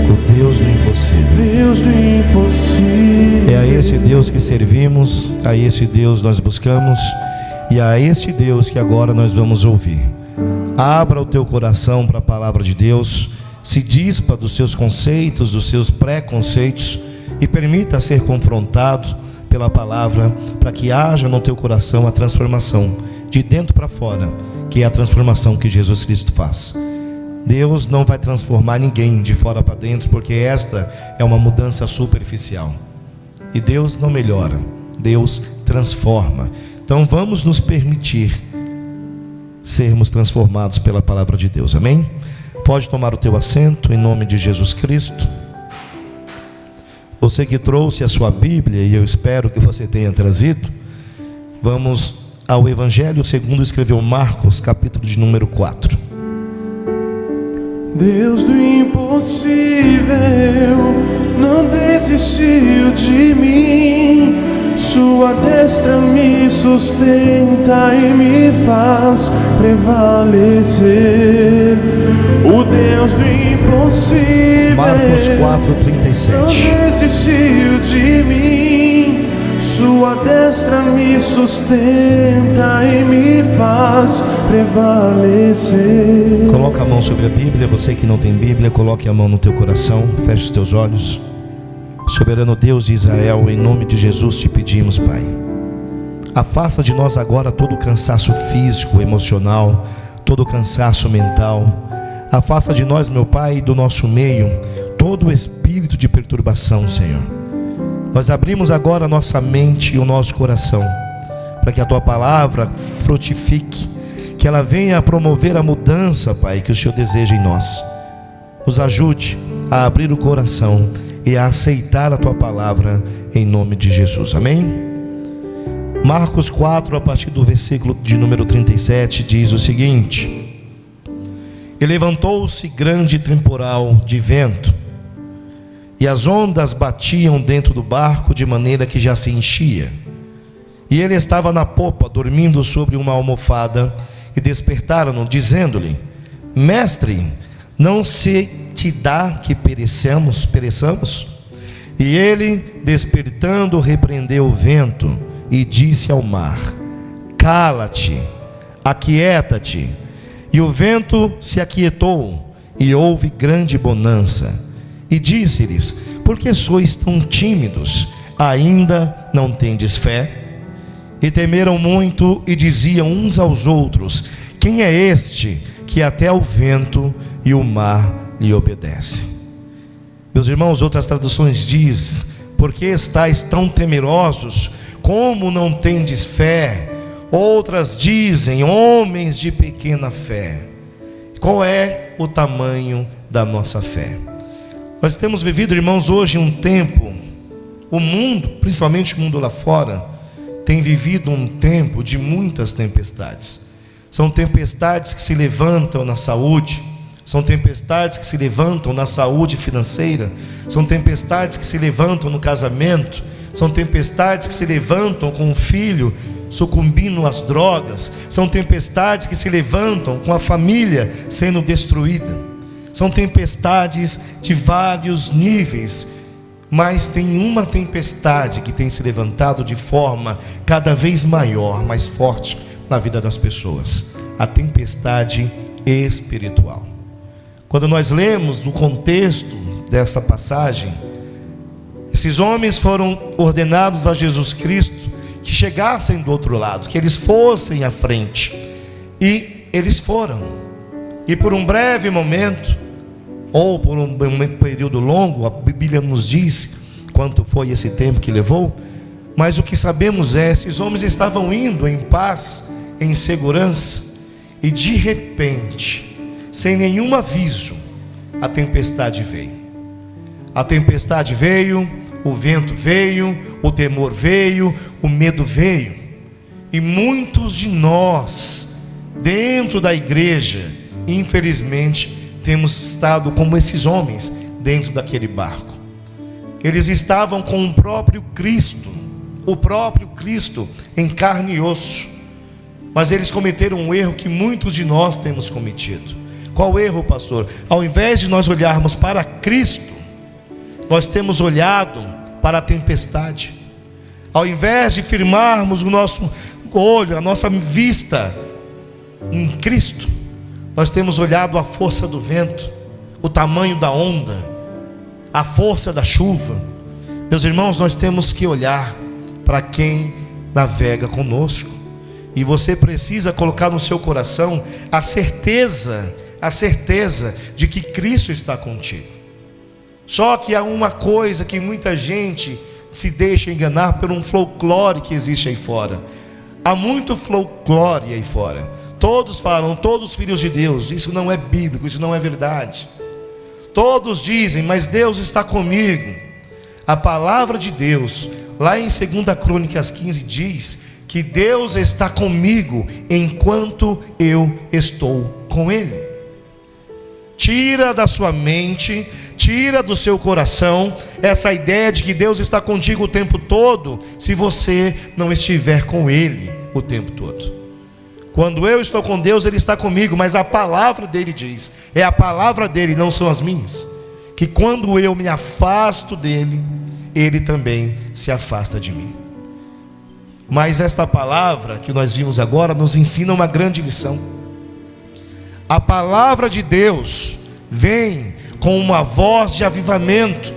O Deus do impossível. É a esse Deus que servimos, a esse Deus nós buscamos, e a este Deus que agora nós vamos ouvir. Abra o teu coração para a palavra de Deus, se dispa dos seus conceitos, dos seus preconceitos, e permita ser confrontado pela palavra, para que haja no teu coração a transformação de dentro para fora, que é a transformação que Jesus Cristo faz. Deus não vai transformar ninguém de fora para dentro, porque esta é uma mudança superficial, e Deus não melhora, Deus transforma. Então vamos nos permitir sermos transformados pela palavra de Deus, amém? Pode tomar o teu assento em nome de Jesus Cristo. Você que trouxe a sua Bíblia, e eu espero que você tenha trazido, vamos ao Evangelho segundo escreveu Marcos, capítulo de número 4. Deus do impossível não desistiu de mim. Sua destra me sustenta e me faz prevalecer. O Deus do impossível, Marcos 4:37. não desistiu de mim. Sua destra me sustenta e me faz prevalecer. Coloca a mão sobre a Bíblia. Você que não tem Bíblia, coloque a mão no teu coração, feche os teus olhos. Soberano Deus de Israel, em nome de Jesus te pedimos, Pai, afasta de nós agora todo o cansaço físico, emocional, todo o cansaço mental. Afasta de nós, meu Pai, do nosso meio, todo o espírito de perturbação, Senhor. Nós abrimos agora a nossa mente e o nosso coração, para que a Tua palavra frutifique, que ela venha a promover a mudança, Pai, que o Senhor deseja em nós. Nos ajude a abrir o coração e a aceitar a Tua palavra, em nome de Jesus, amém? Marcos 4, a partir do versículo de número 37, diz o seguinte: E levantou-se grande temporal de vento, e as ondas batiam dentro do barco, de maneira que já se enchia. E ele estava na popa, dormindo sobre uma almofada, e despertaram-no, dizendo-lhe: Mestre, não se te dá que pereçamos? E ele, despertando, repreendeu o vento, e disse ao mar: Cala-te, aquieta-te. E o vento se aquietou, e houve grande bonança. E disse-lhes: Por que sois tão tímidos? Ainda não tendes fé? E temeram muito, e diziam uns aos outros: Quem é este que até o vento e o mar lhe obedecem? Meus irmãos, outras traduções diz: Por que estáis tão temerosos? Como não tendes fé? Outras dizem: Homens de pequena fé. Qual é o tamanho da nossa fé? Nós temos vivido, irmãos, hoje um tempo, o mundo, principalmente o mundo lá fora, tem vivido um tempo de muitas tempestades. São tempestades que se levantam na saúde, são tempestades que se levantam na saúde financeira, são tempestades que se levantam no casamento, são tempestades que se levantam com o filho sucumbindo às drogas, são tempestades que se levantam com a família sendo destruída. São tempestades de vários níveis, mas tem uma tempestade que tem se levantado de forma cada vez maior, mais forte na vida das pessoas: a tempestade espiritual. Quando nós lemos o contexto dessa passagem, esses homens foram ordenados a Jesus Cristo que chegassem do outro lado, que eles fossem à frente, e eles foram. E por um breve momento, ou por um período longo, a Bíblia nos diz quanto foi esse tempo que levou, mas o que sabemos é: esses homens estavam indo em paz, em segurança, e de repente, sem nenhum aviso, a tempestade veio. A tempestade veio, o vento veio, o temor veio, o medo veio. E muitos de nós, dentro da igreja, infelizmente, temos estado como esses homens dentro daquele barco. Eles estavam com o próprio Cristo em carne e osso, mas eles cometeram um erro que muitos de nós temos cometido. Qual erro, pastor? Ao invés de nós olharmos para Cristo, nós temos olhado para a tempestade. Ao invés de firmarmos o nosso olho, a nossa vista em Cristo, nós temos olhado a força do vento, o tamanho da onda, a força da chuva. Meus irmãos, nós temos que olhar para quem navega conosco. E você precisa colocar no seu coração a certeza de que Cristo está contigo. Só que há uma coisa que muita gente se deixa enganar por um folclore que existe aí fora. Há muito folclore aí fora. Todos falam, todos filhos de Deus. Isso não é bíblico, isso não é verdade. Todos dizem, mas Deus está comigo. A palavra de Deus, lá em 2 Crônicas 15, diz que Deus está comigo enquanto eu estou com Ele. Tira da sua mente, tira do seu coração essa ideia de que Deus está contigo o tempo todo, se você não estiver com Ele o tempo todo. Quando eu estou com Deus, Ele está comigo, mas a palavra dele diz, é a palavra dele, não são as minhas, que quando eu me afasto dele, Ele também se afasta de mim. Mas esta palavra que nós vimos agora nos ensina uma grande lição. A palavra de Deus vem com uma voz de avivamento,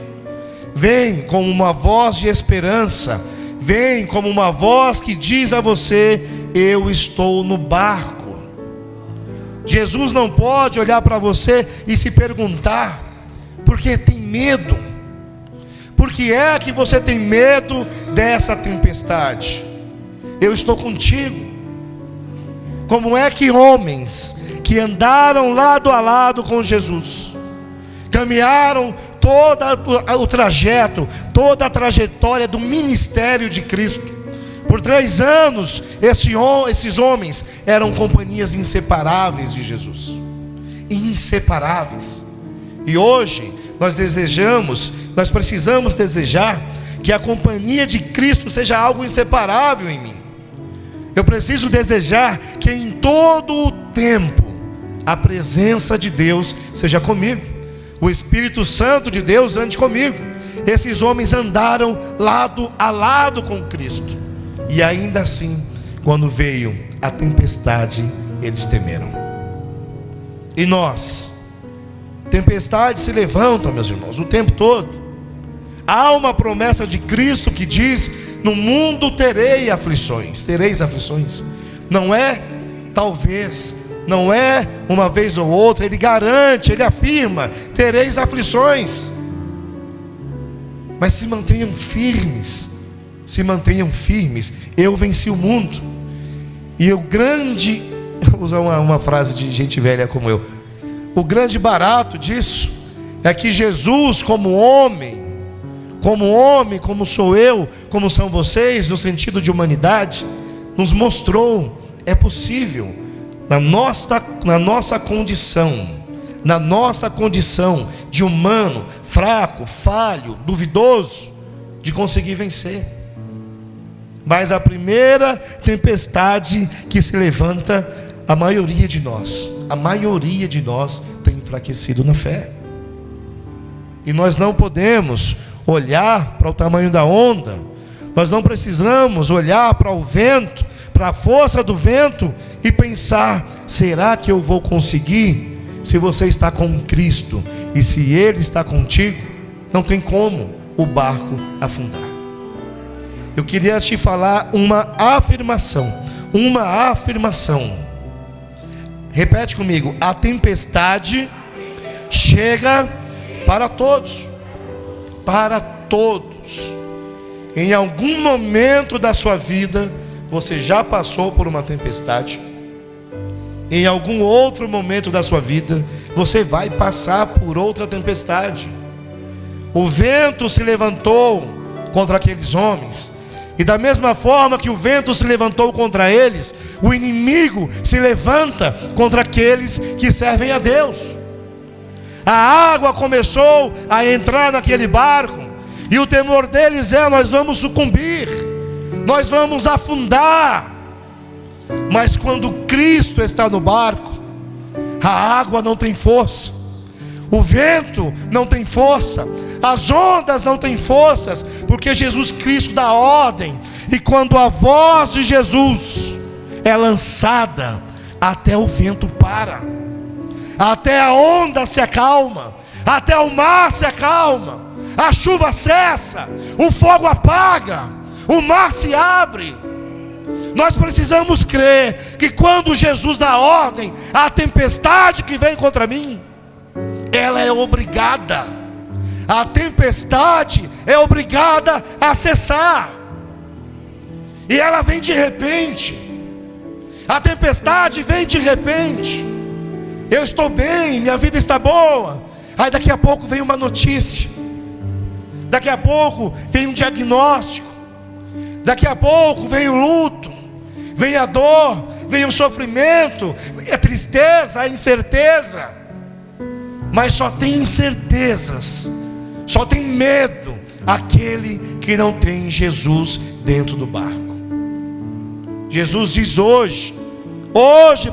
vem com uma voz de esperança, vem como uma voz que diz a você: eu estou no barco. Jesus não pode olhar para você e se perguntar: por que tem medo? Por que é que você tem medo dessa tempestade? Eu estou contigo. Como é que homens que andaram lado a lado com Jesus, caminharam todo o trajeto, toda a trajetória do ministério de Cristo, por 3 anos, esses homens eram companhias inseparáveis de Jesus, inseparáveis. E hoje nós precisamos desejar que a companhia de Cristo seja algo inseparável em mim. Eu preciso desejar que em todo o tempo a presença de Deus seja comigo, o Espírito Santo de Deus ande comigo. Esses homens andaram lado a lado com Cristo, e ainda assim, quando veio a tempestade, eles temeram. E nós, tempestades se levantam, meus irmãos, o tempo todo. Há uma promessa de Cristo que diz: no mundo tereis aflições. Não é talvez, não é uma vez ou outra. Ele garante, ele afirma: tereis aflições. Mas se mantenham firmes. Eu venci o mundo. E o grande, vou usar uma frase de gente velha como eu, o grande barato disso é que Jesus, como homem, como sou eu, como são vocês, no sentido de humanidade, nos mostrou: é possível, na nossa condição de humano, fraco, falho, duvidoso, de conseguir vencer. Mas a primeira tempestade que se levanta, a maioria de nós tem enfraquecido na fé. E nós não podemos olhar para o tamanho da onda, nós não precisamos olhar para o vento, para a força do vento e pensar: será que eu vou conseguir? Se você está com Cristo e se Ele está contigo, não tem como o barco afundar. Eu queria te falar uma afirmação. Repete comigo: a tempestade chega para todos. Para todos. Em algum momento da sua vida, você já passou por uma tempestade. Em algum outro momento da sua vida, você vai passar por outra tempestade. O vento se levantou contra aqueles homens, e da mesma forma que o vento se levantou contra eles, o inimigo se levanta contra aqueles que servem a Deus. A água começou a entrar naquele barco, e o temor deles é: nós vamos sucumbir, nós vamos afundar. Mas quando Cristo está no barco, A água não tem força, o vento não tem força, as ondas não têm forças, porque Jesus Cristo dá ordem. E quando a voz de Jesus é lançada, até o vento para, até a onda se acalma, até o mar se acalma, a chuva cessa, o fogo apaga, o mar se abre. Nós precisamos crer que quando Jesus dá ordem, a tempestade que vem contra mim, ela é obrigada, a tempestade é obrigada a cessar, e ela vem de repente. A tempestade vem de repente. Eu estou bem, minha vida está boa. Aí daqui a pouco vem uma notícia, daqui a pouco vem um diagnóstico, daqui a pouco vem o luto, vem a dor, vem o sofrimento, a tristeza, a incerteza. Mas só tem incertezas, só tem medo aquele que não tem Jesus dentro do barco. Jesus diz hoje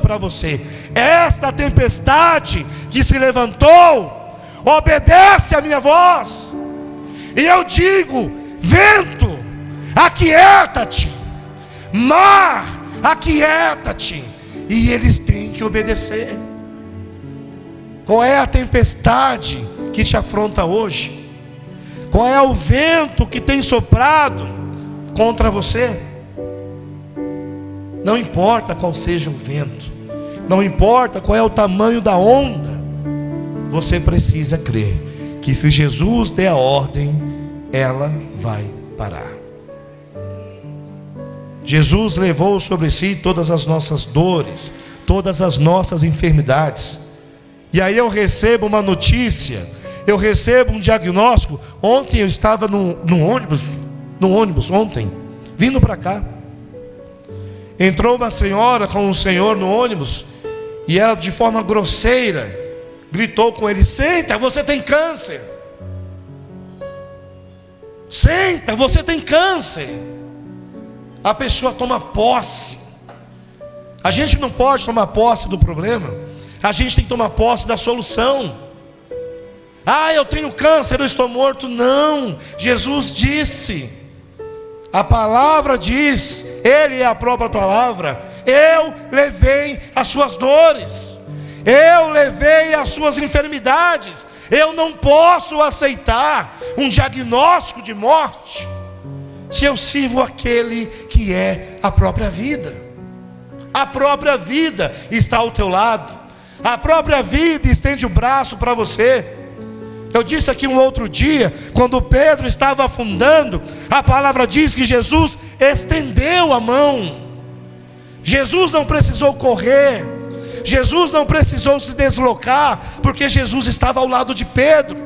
para você: esta tempestade que se levantou, obedece a minha voz. E eu digo: vento, aquieta-te, mar, aquieta-te. E eles têm que obedecer. Qual é a tempestade que te afronta hoje? Qual é o vento que tem soprado contra você? Não importa qual seja o vento, não importa qual é o tamanho da onda, você precisa crer que se Jesus der a ordem, ela vai parar. Jesus levou sobre si todas as nossas dores, todas as nossas enfermidades. E aí eu recebo uma notícia, eu recebo um diagnóstico. Ontem eu estava no ônibus ontem, vindo para cá. Entrou uma senhora com um senhor no ônibus, e ela, de forma grosseira, gritou com ele: senta, você tem câncer. Senta, você tem câncer. A pessoa toma posse. A gente não pode tomar posse do problema, a gente tem que tomar posse da solução. Ah, eu tenho câncer, eu estou morto. Não, Jesus disse, a palavra diz, Ele é a própria palavra: eu levei as suas dores, eu levei as suas enfermidades. Eu não posso aceitar um diagnóstico de morte, se eu sirvo aquele que é a própria vida. A própria vida está ao teu lado, a própria vida estende o braço para você. Eu disse aqui um outro dia, quando Pedro estava afundando, a palavra diz que Jesus estendeu a mão. Jesus não precisou correr, Jesus não precisou se deslocar, porque Jesus estava ao lado de Pedro.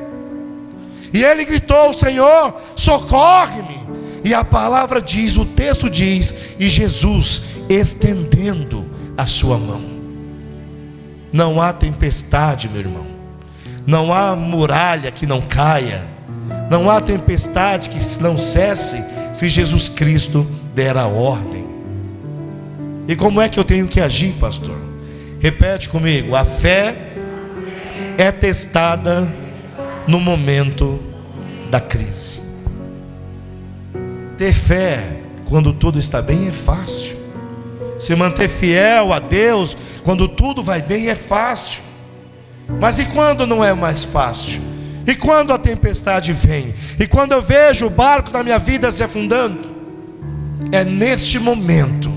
E ele gritou: Senhor, socorre-me. E a palavra diz, o texto diz, e Jesus estendendo a sua mão. Não há tempestade, meu irmão, não há muralha que não caia, não há tempestade que não cesse, se Jesus Cristo der a ordem. E como é que eu tenho que agir, pastor? Repete comigo: a fé é testada no momento da crise. Ter fé quando tudo está bem é fácil. Se manter fiel a Deus quando tudo vai bem é fácil. Mas e quando não é mais fácil? E quando a tempestade vem? E quando eu vejo o barco da minha vida se afundando? É neste momento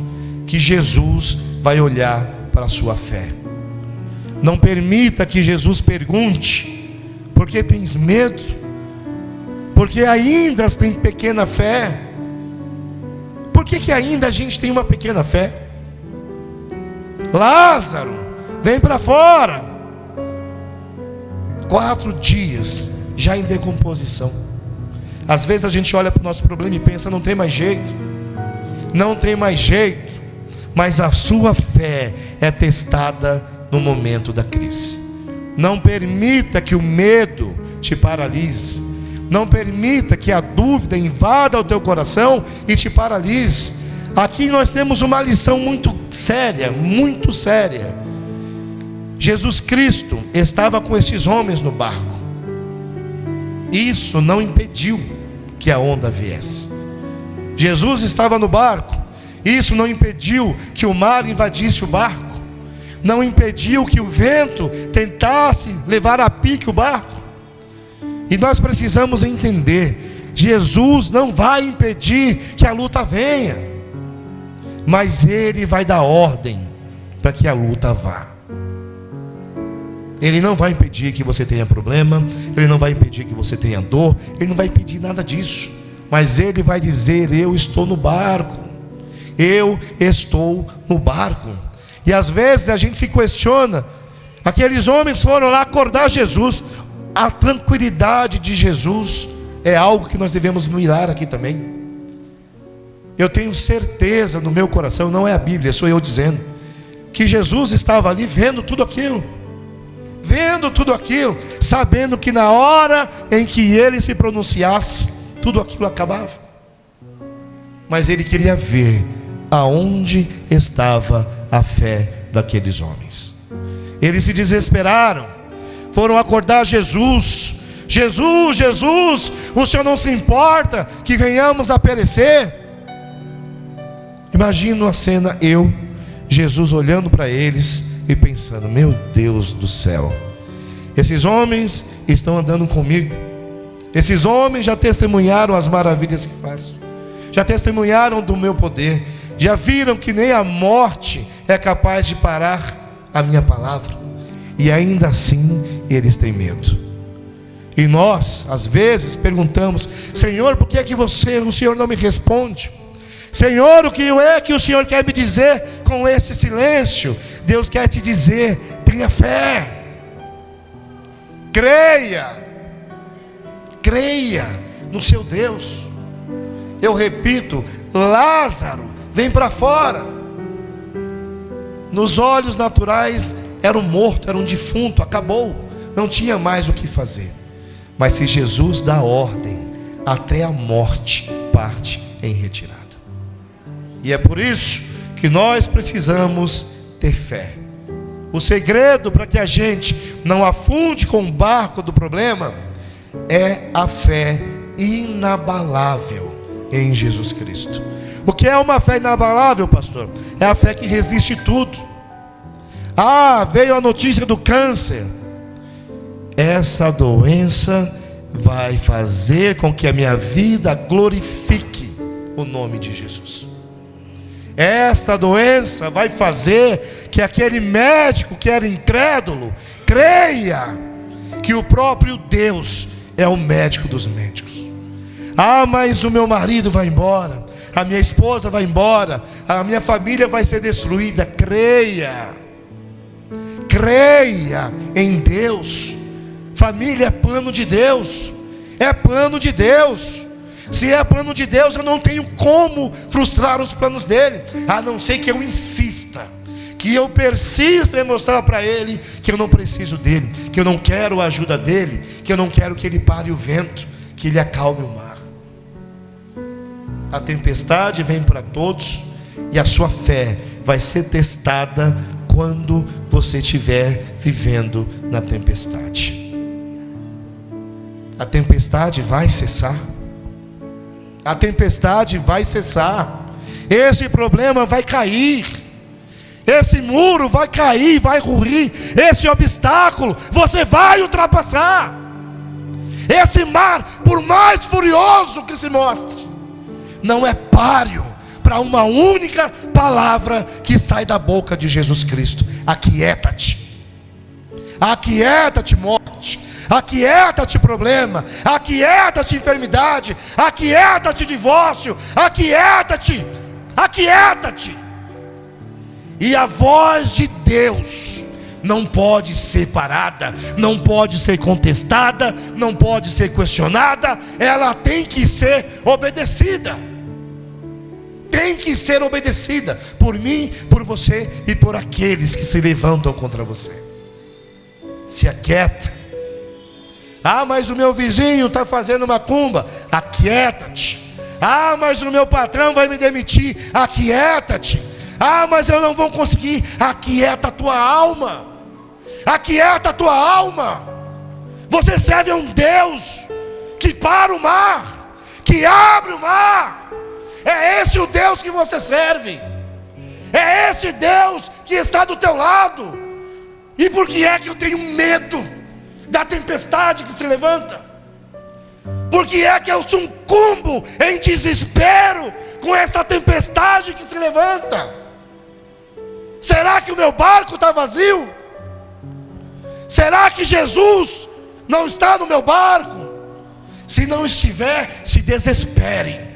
que Jesus vai olhar para a sua fé. Não permita que Jesus pergunte: por que tens medo? Porque ainda tem pequena fé? Por que ainda a gente tem uma pequena fé? Lázaro, vem para fora. 4 dias já em decomposição. Às vezes a gente olha para o nosso problema e pensa: não tem mais jeito, não tem mais jeito. Mas a sua fé é testada no momento da crise. Não permita que o medo te paralise. Não permita que a dúvida invada o teu coração e te paralise. Aqui nós temos uma lição muito séria, muito séria. Jesus Cristo estava com esses homens no barco. Isso não impediu que a onda viesse. Jesus estava no barco. Isso não impediu que o mar invadisse o barco. Não impediu que o vento tentasse levar a pique o barco. E nós precisamos entender: Jesus não vai impedir que a luta venha, mas Ele vai dar ordem para que a luta vá. Ele não vai impedir que você tenha problema, Ele não vai impedir que você tenha dor, Ele não vai impedir nada disso, mas Ele vai dizer: eu estou no barco, eu estou no barco. E às vezes a gente se questiona: aqueles homens foram lá acordar Jesus. A tranquilidade de Jesus é algo que nós devemos mirar aqui também. Eu tenho certeza no meu coração, não é a Bíblia, sou eu dizendo, que Jesus estava ali vendo tudo aquilo, sabendo que na hora em que Ele se pronunciasse, tudo aquilo acabava. Mas Ele queria ver aonde estava a fé daqueles homens. Eles se desesperaram, foram acordar Jesus. Jesus, o Senhor não se importa que venhamos a perecer? Imagino a cena, Jesus olhando para eles e pensando: meu Deus do céu, esses homens estão andando comigo, esses homens já testemunharam as maravilhas que faço, já testemunharam do meu poder, já viram que nem a morte é capaz de parar a minha palavra, e ainda assim eles têm medo. E nós às vezes perguntamos: Senhor, por que é que o Senhor não me responde? Senhor, o que é que o Senhor quer me dizer com esse silêncio? Deus quer te dizer: tenha fé, creia no seu Deus. Eu repito, Lázaro vem para fora. Nos olhos naturais era um morto, era um defunto, acabou, não tinha mais o que fazer. Mas se Jesus dá ordem, até a morte parte em retirada. E é por isso que nós precisamos ter fé. O segredo para que a gente não afunde com o barco do problema é a fé inabalável em Jesus Cristo. O que é uma fé inabalável, pastor? É a fé que resiste tudo. Veio a notícia do câncer. Essa doença vai fazer com que a minha vida glorifique o nome de Jesus. Esta doença vai fazer que aquele médico que era incrédulo creia que o próprio Deus é o médico dos médicos. Mas o meu marido vai embora, a minha esposa vai embora, a minha família vai ser destruída. Creia em Deus. Família é plano de Deus, é plano de Deus. Se é plano de Deus, eu não tenho como frustrar os planos dele, a não ser que eu insista, que eu persista em mostrar para ele que eu não preciso dele, que eu não quero a ajuda dele, que eu não quero que ele pare o vento, que ele acalme o mar. A tempestade vem para todos, e a sua fé vai ser testada quando você estiver vivendo na tempestade. A tempestade vai cessar. A tempestade vai cessar. Esse problema vai cair. Esse muro vai cair, vai ruir. Esse obstáculo você vai ultrapassar. Esse mar, por mais furioso que se mostre, não é páreo para uma única palavra que sai da boca de Jesus Cristo: aquieta-te. Aquieta-te, morte. Aquieta-te, problema. Aquieta-te, enfermidade. Aquieta-te, divórcio. Aquieta-te. E a voz de Deus não pode ser parada, não pode ser contestada, não pode ser questionada. Ela tem que ser obedecida. Tem que ser obedecida por mim, por você e por aqueles que se levantam contra você. Se aquieta. Mas o meu vizinho está fazendo macumba. Aquieta-te. Mas o meu patrão vai me demitir. Aquieta-te. Mas eu não vou conseguir. Aquieta a tua alma. Aquieta a tua alma. Você serve a um Deus que para o mar, que abre o mar. É esse o Deus que você serve. É esse Deus que está do teu lado. E por que é que eu tenho medo da tempestade que se levanta? Por que é que eu sucumbo em desespero com essa tempestade que se levanta? Será que o meu barco está vazio? Será que Jesus não está no meu barco? Se não estiver, se desespere.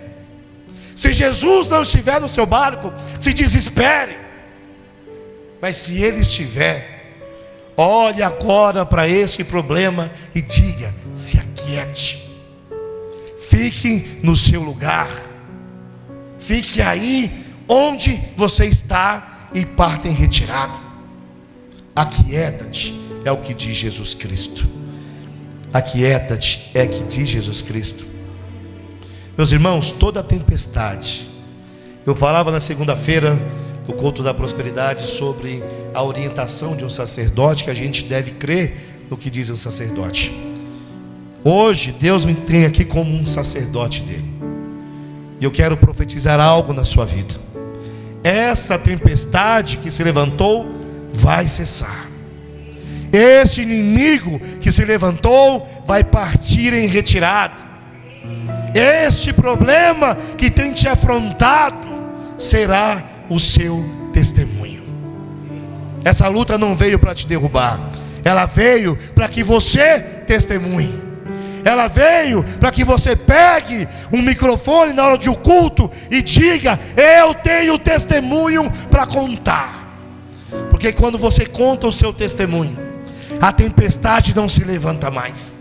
Se Jesus não estiver no seu barco, se desespere. Mas se Ele estiver, olhe agora para este problema e diga: se aquiete. Fique no seu lugar. Fique aí onde você está e parta em retirada. Aquieta-te, é o que diz Jesus Cristo. Aquieta-te, é o que diz Jesus Cristo. Meus irmãos, toda tempestade. Eu falava na segunda-feira, no culto da prosperidade, sobre a orientação de um sacerdote, que a gente deve crer no que diz o sacerdote. Hoje, Deus me tem aqui como um sacerdote dele. E eu quero profetizar algo na sua vida. Essa tempestade que se levantou vai cessar. Esse inimigo que se levantou vai partir em retirada. Este problema que tem te afrontado será o seu testemunho. Essa luta não veio para te derrubar. Ela veio para que você testemunhe. Ela veio para que você pegue um microfone na hora de um culto e diga: eu tenho testemunho para contar. Porque quando você conta o seu testemunho, a tempestade não se levanta mais.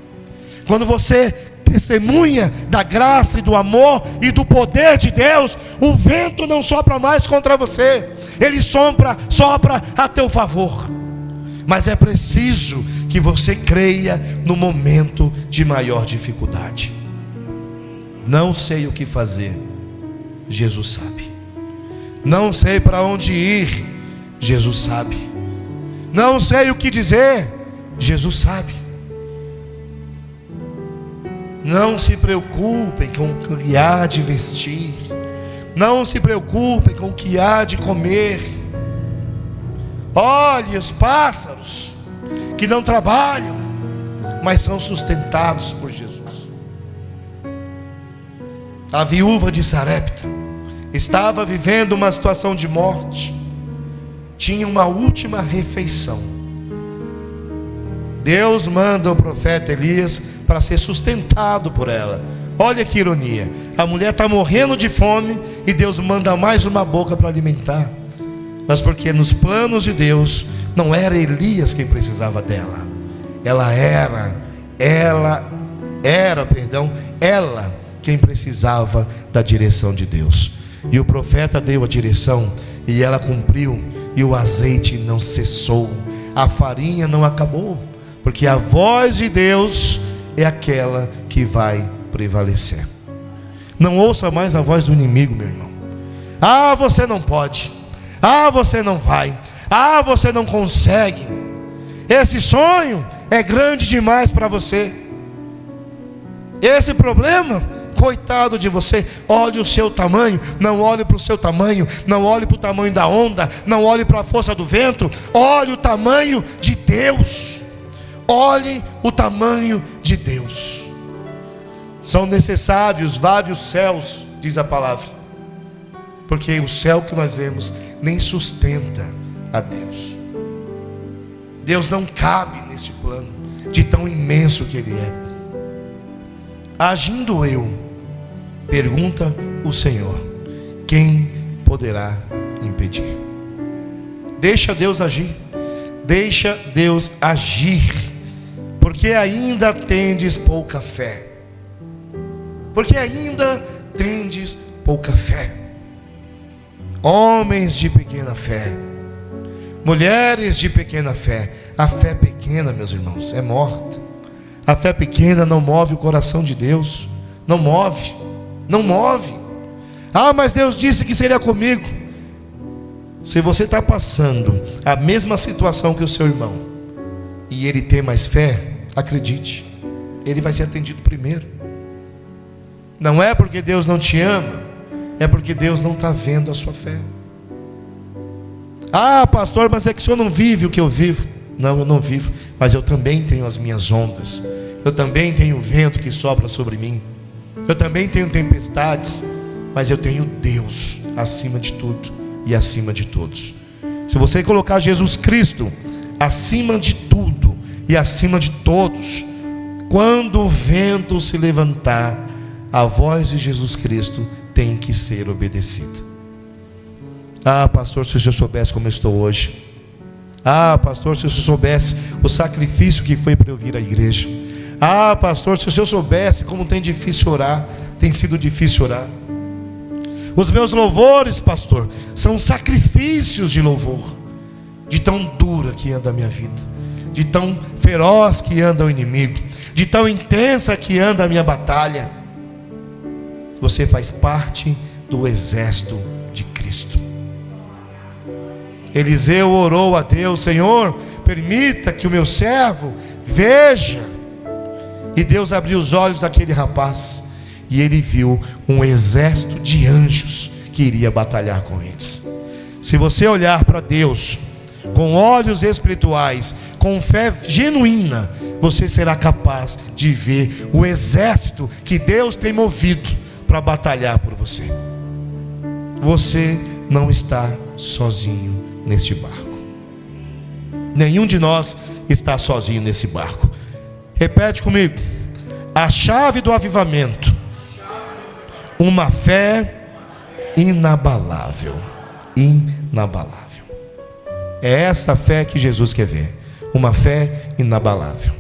Quando você testemunha da graça e do amor e do poder de Deus, o vento não sopra mais contra você, ele sopra a teu favor. Mas é preciso que você creia no momento de maior dificuldade. Não sei o que fazer, Jesus sabe. Não sei para onde ir, Jesus sabe. Não sei o que dizer, Jesus sabe. Não se preocupem com o que há de vestir. Não se preocupem com o que há de comer. Olhe os pássaros que não trabalham, mas são sustentados por Jesus. A viúva de Sarepta estava vivendo uma situação de morte. Tinha uma última refeição. Deus manda o profeta Elias para ser sustentado por ela. Olha que ironia. A mulher está morrendo de fome e Deus manda mais uma boca para alimentar. Mas porque nos planos de Deus não era Elias quem precisava dela. Ela quem precisava da direção de Deus. E o profeta deu a direção e ela cumpriu, e o azeite não cessou, a farinha não acabou, porque a voz de Deus é aquela que vai prevalecer. Não ouça mais a voz do inimigo, meu irmão. Ah, você não pode. Ah, você não vai. Ah, você não consegue. Esse sonho é grande demais para você. Esse problema, coitado de você. Olhe o seu tamanho. Não olhe para o seu tamanho. Não olhe para o tamanho da onda. Não olhe para a força do vento. Olhe o tamanho de Deus. Olhe o tamanho de Deus. São necessários vários céus, diz a palavra, porque o céu que nós vemos nem sustenta a Deus. Deus não cabe neste plano, de tão imenso que Ele é. Agindo eu, pergunta o Senhor, quem poderá impedir? Deixa Deus agir. Deixa Deus agir. Porque ainda tendes pouca fé. Porque ainda tendes pouca fé. Homens de pequena fé, mulheres de pequena fé. A fé pequena, meus irmãos, é morta. A fé pequena não move o coração de Deus. Não move. Não move. Ah, mas Deus disse que seria comigo. Se você está passando a mesma situação que o seu irmão, e ele ter mais fé, acredite, ele vai ser atendido primeiro. Não é porque Deus não te ama, é porque Deus não está vendo a sua fé. Ah, pastor, mas é que o senhor não vive o que eu vivo. Não, eu não vivo, mas eu também tenho as minhas ondas, eu também tenho o vento que sopra sobre mim, eu também tenho tempestades, mas eu tenho Deus acima de tudo e acima de todos. Se você colocar Jesus Cristo acima de tudo e acima de todos, quando o vento se levantar, a voz de Jesus Cristo tem que ser obedecida. Ah, pastor, se o senhor soubesse como eu estou hoje. Ah, pastor, se o senhor soubesse o sacrifício que foi para eu vir à igreja. Ah, pastor, se o senhor soubesse como tem difícil orar, tem sido difícil orar. Os meus louvores, pastor, são sacrifícios de louvor, de tão dura que anda a minha vida, de tão feroz que anda o inimigo, de tão intensa que anda a minha batalha. Você faz parte do exército de Cristo. Eliseu orou a Deus: Senhor, permita que o meu servo veja. E Deus abriu os olhos daquele rapaz, e ele viu um exército de anjos que iria batalhar com eles. Se você olhar para Deus com olhos espirituais, com fé genuína, você será capaz de ver o exército que Deus tem movido para batalhar por você. Você não está sozinho neste barco. Nenhum de nós está sozinho nesse barco. Repete comigo: a chave do avivamento, uma fé inabalável. Inabalável. É essa fé que Jesus quer ver, uma fé inabalável.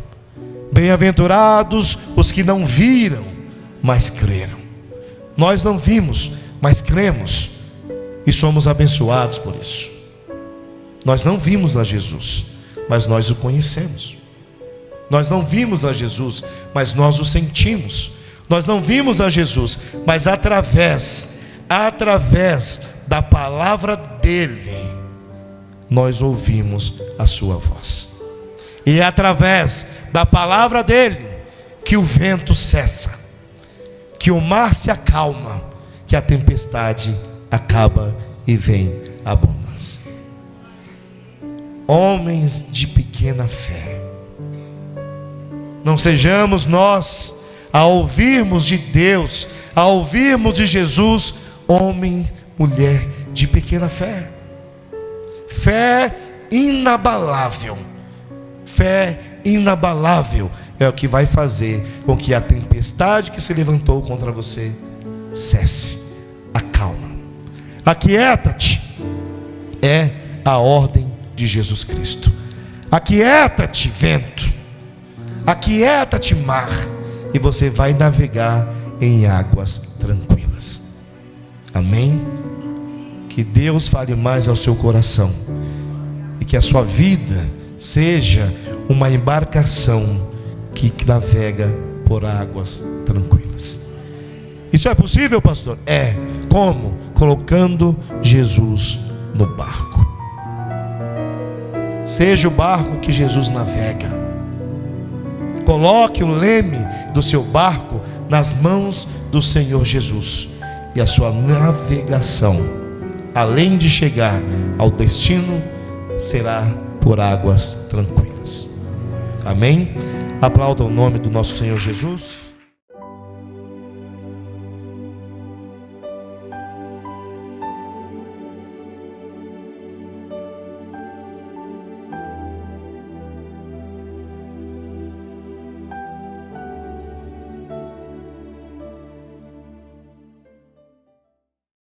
Bem-aventurados os que não viram, mas creram. Nós não vimos, mas cremos, e somos abençoados por isso. Nós não vimos a Jesus, mas nós o conhecemos. Nós não vimos a Jesus, mas nós o sentimos. Nós não vimos a Jesus, mas através da palavra dele, nós ouvimos a sua voz. E é através da palavra dele que o vento cessa, que o mar se acalma, que a tempestade acaba e vem a abundância. Homens de pequena fé, não sejamos nós, a ouvirmos de Deus, a ouvirmos de Jesus, homem, mulher de pequena fé. Fé inabalável. Fé inabalável é o que vai fazer com que a tempestade que se levantou contra você cesse, acalma. Aquieta-te é a ordem de Jesus Cristo. Aquieta-te, vento. Aquieta-te, mar, e você vai navegar em águas tranquilas. Amém? Que Deus fale mais ao seu coração, e que a sua vida seja uma embarcação que navega por águas tranquilas. Isso é possível, pastor? É. Como? Colocando Jesus no barco. Seja o barco que Jesus navega. Coloque o leme do seu barco nas mãos do Senhor Jesus, e a sua navegação, além de chegar ao destino, será por águas tranquilas. Amém? Aplauda o nome do nosso Senhor Jesus.